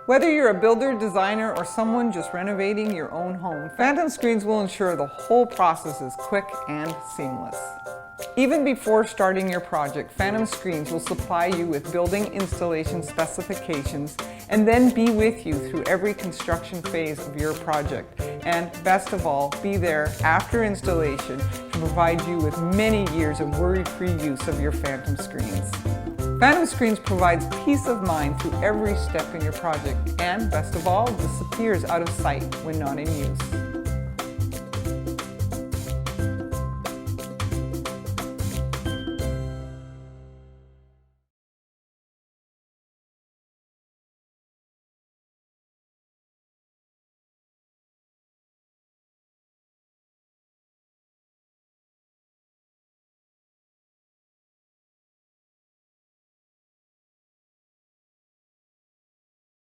Whether you're a builder, designer, or someone just renovating your own home, Phantom Screens will ensure the whole process is quick and seamless. Even before starting your project, Phantom Screens will supply you with building installation specifications and then be with you through every construction phase of your project. And best of all, be there after installation to provide you with many years of worry-free use of your Phantom Screens. Phantom Screens provides peace of mind through every step in your project and, best of all, disappears out of sight when not in use.